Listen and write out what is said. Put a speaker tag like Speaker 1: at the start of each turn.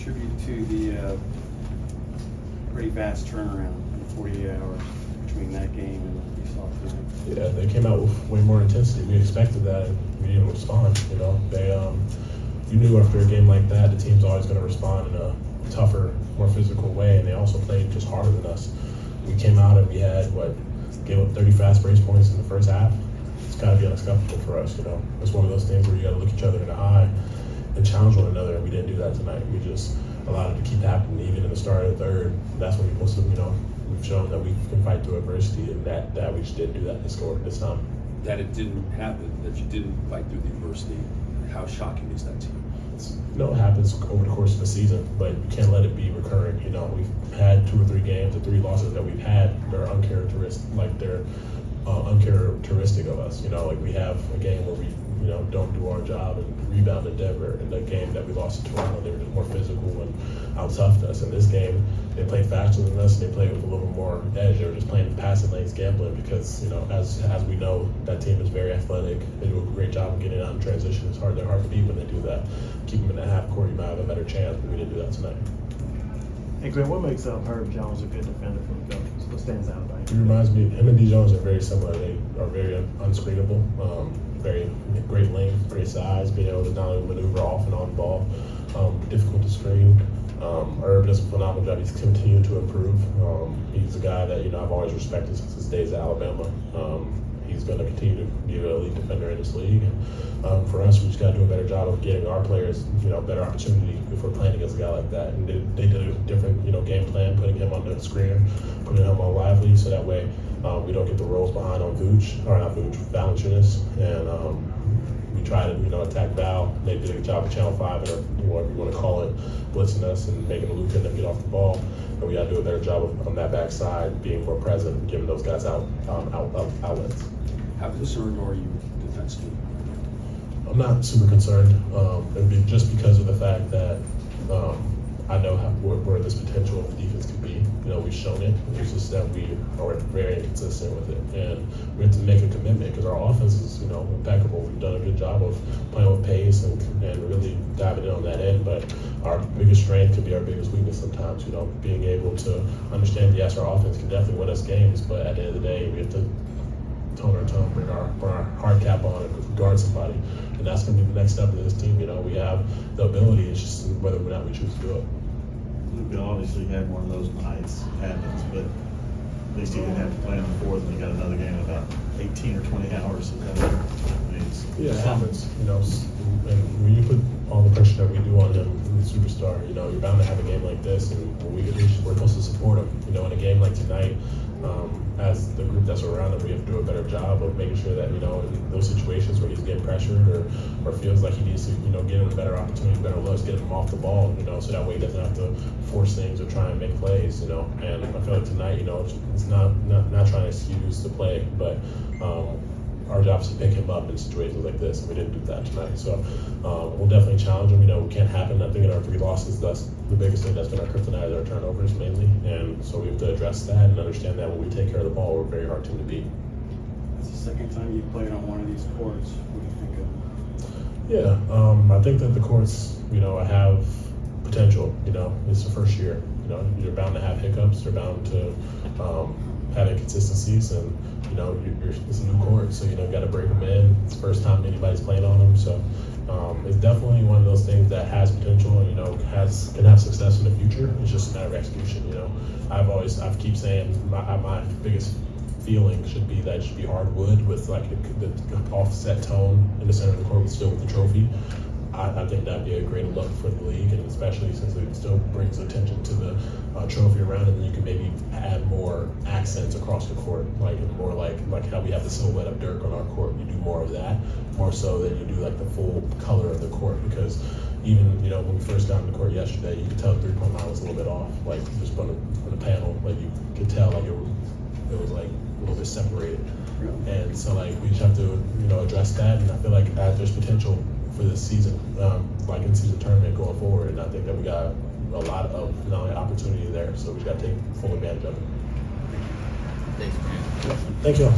Speaker 1: attribute to the pretty fast turnaround in 48 hours between that game and what you saw tonight?
Speaker 2: Yeah, they came out with way more intensity. We expected that, and we didn't respond. You know, you knew after a game like that, the team's always going to respond in a tougher, more physical way, and they also played just harder than us. We came out and we gave up 30 fast break points in the first half. It's got to be unacceptable for us. You know, it's one of those things where you got to look each other in the eye and challenge one another, and we didn't do that tonight. We just allowed it to keep happening, even in the start of the third. That's when we've shown that we can fight through adversity, and that we just didn't do that this time.
Speaker 3: That it didn't happen, that you didn't fight through the adversity. How shocking is that to you?
Speaker 2: It happens over the course of the season, but you can't let it be recurring. You know, we've had 2 or 3 games, the 3 losses that we've had are uncharacteristic of us. You know, like we have a game where we, don't do our job and rebound in Denver. In the game that we lost to Toronto, they were just more physical and out-toughed us. In this game, they played faster than us, and they played with a little more edge. They were just playing passing lanes, gambling, because, as we know, that team is very athletic. They do a great job of getting out in transition. They're hard to beat when they do that. Keep them in the half court, you might have a better chance, but we didn't do that tonight.
Speaker 4: Hey, Grant, what makes Herb Jones a good defender from the go? What stands out about him?
Speaker 2: He reminds me, him and D. Jones are very similar. They are very unscreenable, very great length, great size, being able to not only maneuver off and on the ball, difficult to screen. Herb does a phenomenal job. He's continuing to improve. He's a guy that, I've always respected since his days at Alabama. He's going to continue to be an elite defender in this league. And for us, we just got to do a better job of getting our players, better opportunity if we're playing against a guy like that. And they did a different, game plan, putting him on the screener, putting him on Lively, so that way we don't get the rolls behind on Valanciunas. And we try to, attack Val. They did a good job of Channel 5, or whatever you want to call it, blitzing us and making Luka and them get off the ball. And we got to do a better job on that backside, being more present, giving those guys outlets.
Speaker 3: How concerned are you defensively?
Speaker 2: I'm not super concerned, just because of the fact that I know where this potential of the defense could be. We've shown it. It's just that we are very inconsistent with it, and we have to make a commitment because our offense is, impeccable. We've done a good job of playing with pace and really diving in on that end. But our biggest strength could be our biggest weakness sometimes. Being able to understand, yes, our offense can definitely win us games, but at the end of the day, we have to tone our tone, bring our hard cap on, and guard somebody. And that's going to be the next step of this team. We have the ability. It's just whether or not we choose to do it.
Speaker 5: Luka obviously had one of those nights, happens, but at least he didn't have to play in the fourth, and he got another game in about 18 or 20 hours.
Speaker 2: Yeah, it happens. And when you put all the pressure that we do on him, the superstar, you're bound to have a game like this, and we're supposed to support him. In a game like tonight, as the group that's around him, we have to do a better job of making sure that, in those situations where he's getting pressured or feels like he needs to, get him a better opportunity, better looks, get him off the ball, so that way he doesn't have to force things or try and make plays, And I feel like tonight, it's not trying to excuse the play, but our job is to pick him up in situations like this, and we didn't do that tonight. So we'll definitely challenge him. We can't happen. I think in our 3 losses, that's the biggest thing that's been our kryptonite, our turnovers mainly. And so we have to address that and understand that when we take care of the ball, we're a very hard team to beat.
Speaker 1: It's the second time you've played on one of these courts. What do you think of?
Speaker 2: Yeah, I think that the courts, have potential. It's the first year. You're bound to have hiccups. You're bound to have inconsistencies, and it's a new court, so got to break them in. It's the first time anybody's playing on them, so it's definitely one of those things that has potential and can have success in the future. It's just a matter of execution. I keep saying my biggest feeling should be that it should be hardwood with like the offset tone in the center of the court, still with the trophy. I think that'd be a great look for the league, and especially since it still brings attention to the trophy around it, and you can maybe add more accents across the court, like more like how we have the silhouette of Dirk on our court. You do more of that, more so than you do like the full color of the court, because even when we first got in the court yesterday, you could tell the 3-point line was a little bit off, like just on the panel, like you could tell like it was like a little bit separated, and so like we just have to address that, and I feel like there's potential for this season, like in season tournament going forward, and I think that we got a lot of opportunity there, so we got to take full advantage of it.
Speaker 6: Thanks, man.
Speaker 2: Thank you all.